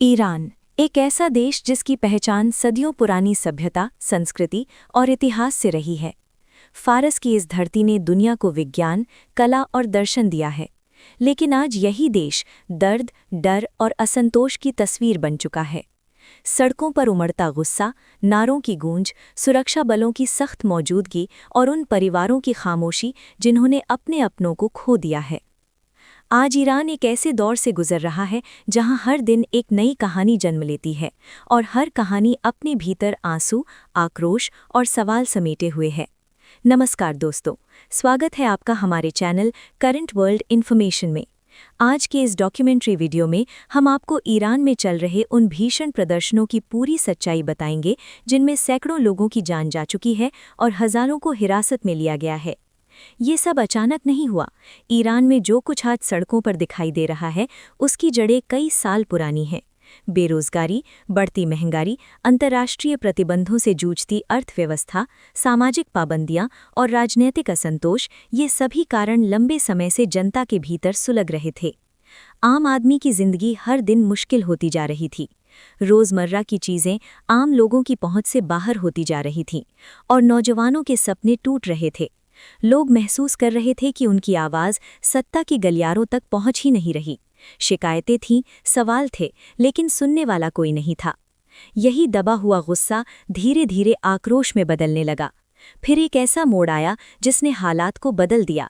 Iran एक ऐसा देश जिसकी पहचान सदियों पुरानी सभ्यता, संस्कृति और इतिहास से रही है। फारस की इस धरती ने दुनिया को विज्ञान, कला और दर्शन दिया है, लेकिन आज यही देश दर्द, डर और असंतोष की तस्वीर बन चुका है। सड़कों पर उमड़ता गुस्सा, नारों की गूंज, सुरक्षा बलों की सख्त मौजूदगी और उन परिवारों की खामोशी जिन्होंने अपने अपनों को खो दिया है। आज ईरान एक ऐसे दौर से गुजर रहा है जहां हर दिन एक नई कहानी जन्म लेती है और हर कहानी अपने भीतर आंसू, आक्रोश और सवाल समेटे हुए है। नमस्कार दोस्तों, स्वागत है आपका हमारे चैनल करंट वर्ल्ड इन्फॉर्मेशन में। आज के इस डॉक्यूमेंट्री वीडियो में हम आपको ईरान में चल रहे उन भीषण प्रदर्शनों की पूरी सच्चाई बताएंगे जिनमें सैकड़ों लोगों की जान जा चुकी है और हजारों को हिरासत में लिया गया है। ये सब अचानक नहीं हुआ। ईरान में जो कुछ आज सड़कों पर दिखाई दे रहा है उसकी जड़ें कई साल पुरानी हैं। बेरोजगारी, बढ़ती महंगाई, अंतर्राष्ट्रीय प्रतिबंधों से जूझती अर्थव्यवस्था, सामाजिक पाबंदियां और राजनीतिक असंतोष, ये सभी कारण लंबे समय से जनता के भीतर सुलग रहे थे। आम आदमी की जिंदगी हर दिन मुश्किल होती जा रही थी। रोजमर्रा की चीजें आम लोगों की पहुंच से बाहर होती जा रही थीं और नौजवानों के सपने टूट रहे थे। लोग महसूस कर रहे थे कि उनकी आवाज़ सत्ता की गलियारों तक पहुंच ही नहीं रही। शिकायतें थीं, सवाल थे, लेकिन सुनने वाला कोई नहीं था। यही दबा हुआ गुस्सा धीरे धीरे आक्रोश में बदलने लगा। फिर एक ऐसा मोड़ आया जिसने हालात को बदल दिया।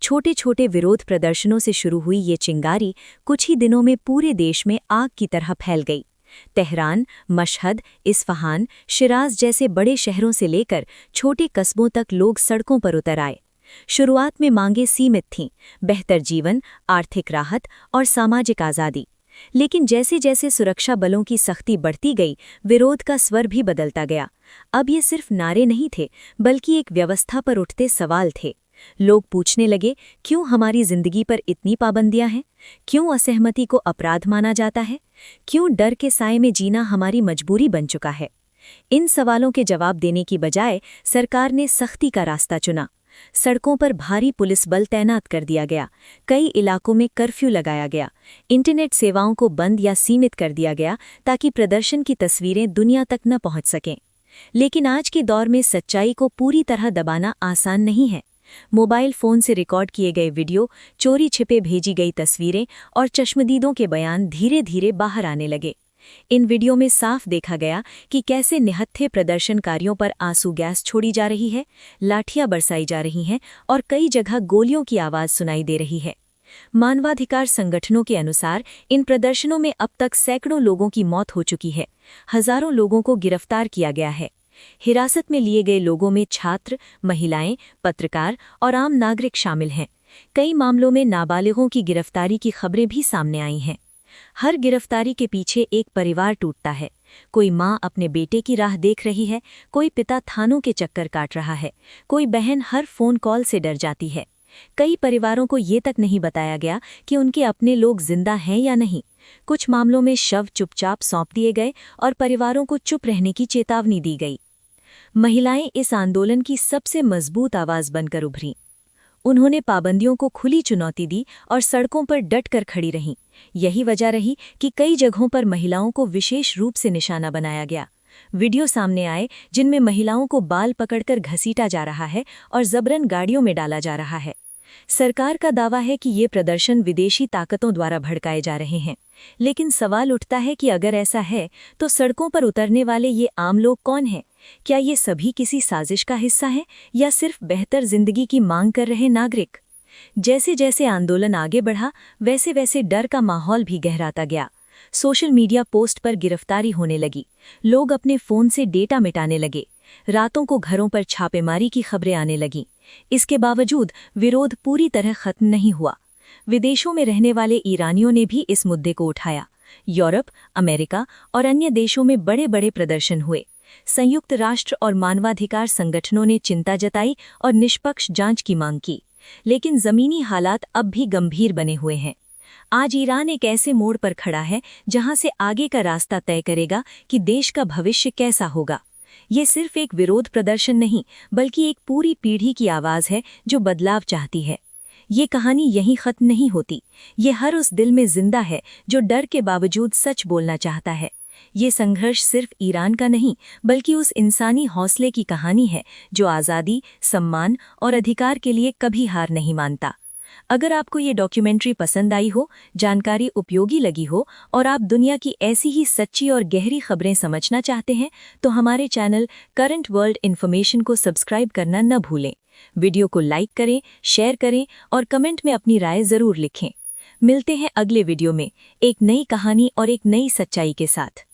छोटे छोटे विरोध प्रदर्शनों से शुरू हुई ये चिंगारी कुछ ही दिनों में पूरे देश में आग की तरह फैल गई। तेहरान, मशहद, इस्फहान, शिराज जैसे बड़े शहरों से लेकर छोटे कस्बों तक लोग सड़कों पर उतर आए। शुरुआत में मांगें सीमित थीं, बेहतर जीवन, आर्थिक राहत और सामाजिक आज़ादी। लेकिन जैसे जैसे सुरक्षा बलों की सख्ती बढ़ती गई, विरोध का स्वर भी बदलता गया। अब ये सिर्फ नारे नहीं थे, बल्कि एक व्यवस्था पर उठते सवाल थे। लोग पूछने लगे, क्यों हमारी जिंदगी पर इतनी पाबंदियां हैं? क्यों असहमति को अपराध माना जाता है? क्यों डर के साए में जीना हमारी मजबूरी बन चुका है? इन सवालों के जवाब देने की बजाय सरकार ने सख्ती का रास्ता चुना। सड़कों पर भारी पुलिस बल तैनात कर दिया गया, कई इलाकों में कर्फ्यू लगाया गया, इंटरनेट सेवाओं को बंद या सीमित कर दिया गया ताकि प्रदर्शन की तस्वीरें दुनिया तक न पहुंच सकें। लेकिन आज के दौर में सच्चाई को पूरी तरह दबाना आसान नहीं है। मोबाइल फ़ोन से रिकॉर्ड किए गए वीडियो, चोरी छिपे भेजी गई तस्वीरें और चश्मदीदों के बयान धीरे धीरे बाहर आने लगे। इन वीडियो में साफ देखा गया कि कैसे निहत्थे प्रदर्शनकारियों पर आंसू गैस छोड़ी जा रही है, लाठियां बरसाई जा रही हैं और कई जगह गोलियों की आवाज़ सुनाई दे रही है। मानवाधिकार संगठनों के अनुसार इन प्रदर्शनों में अब तक सैकड़ों लोगों की मौत हो चुकी है, हजारों लोगों को गिरफ्तार किया गया है। हिरासत में लिए गए लोगों में छात्र, महिलाएं, पत्रकार और आम नागरिक शामिल हैं। कई मामलों में नाबालिगों की गिरफ्तारी की खबरें भी सामने आई हैं। हर गिरफ्तारी के पीछे एक परिवार टूटता है। कोई माँ अपने बेटे की राह देख रही है, कोई पिता थानों के चक्कर काट रहा है, कोई बहन हर फोन कॉल से डर जाती है। कई परिवारों को ये तक नहीं बताया गया कि उनके अपने लोग जिंदा हैं या नहीं। कुछ मामलों में शव चुपचाप सौंप दिए गए और परिवारों को चुप रहने की चेतावनी दी गई। महिलाएं इस आंदोलन की सबसे मजबूत आवाज बनकर उभरीं। उन्होंने पाबंदियों को खुली चुनौती दी और सड़कों पर डटकर खड़ी रहीं। यही वजह रही कि कई जगहों पर महिलाओं को विशेष रूप से निशाना बनाया गया। वीडियो सामने आए जिनमें महिलाओं को बाल पकड़कर घसीटा जा रहा है और जबरन गाड़ियों में डाला जा रहा है। सरकार का दावा है कि ये प्रदर्शन विदेशी ताकतों द्वारा भड़काए जा रहे हैं, लेकिन सवाल उठता है कि अगर ऐसा है तो सड़कों पर उतरने वाले ये आम लोग कौन हैं? क्या ये सभी किसी साजिश का हिस्सा हैं या सिर्फ बेहतर जिंदगी की मांग कर रहे नागरिक? जैसे जैसे आंदोलन आगे बढ़ा, वैसे वैसे डर का माहौल भी गहराता गया। सोशल मीडिया पोस्ट पर गिरफ्तारी होने लगी, लोग अपने फ़ोन से डेटा मिटाने लगे, रातों को घरों पर छापेमारी की खबरें आने लगीं। इसके बावजूद विरोध पूरी तरह खत्म नहीं हुआ। विदेशों में रहने वाले ईरानियों ने भी इस मुद्दे को उठाया। यूरोप, अमेरिका और अन्य देशों में बड़े बड़े प्रदर्शन हुए। संयुक्त राष्ट्र और मानवाधिकार संगठनों ने चिंता जताई और निष्पक्ष जांच की मांग की, लेकिन जमीनी हालात अब भी गंभीर बने हुए हैं। आज ईरान एक ऐसे मोड़ पर खड़ा है जहां से आगे का रास्ता तय करेगा कि देश का भविष्य कैसा होगा। ये सिर्फ एक विरोध प्रदर्शन नहीं, बल्कि एक पूरी पीढ़ी की आवाज है जो बदलाव चाहती है। ये कहानी यहीं खत्म नहीं होती। ये हर उस दिल में जिंदा है जो डर के बावजूद सच बोलना चाहता है। ये संघर्ष सिर्फ ईरान का नहीं, बल्कि उस इंसानी हौसले की कहानी है जो आज़ादी, सम्मान और अधिकार के लिए कभी हार नहीं मानता। अगर आपको ये डॉक्यूमेंट्री पसंद आई हो, जानकारी उपयोगी लगी हो और आप दुनिया की ऐसी ही सच्ची और गहरी खबरें समझना चाहते हैं, तो हमारे चैनल करंट वर्ल्ड इन्फॉर्मेशन को सब्सक्राइब करना न भूलें। वीडियो को लाइक करें, शेयर करें और कमेंट में अपनी राय ज़रूर लिखें। मिलते हैं अगले वीडियो में एक नई कहानी और एक नई सच्चाई के साथ।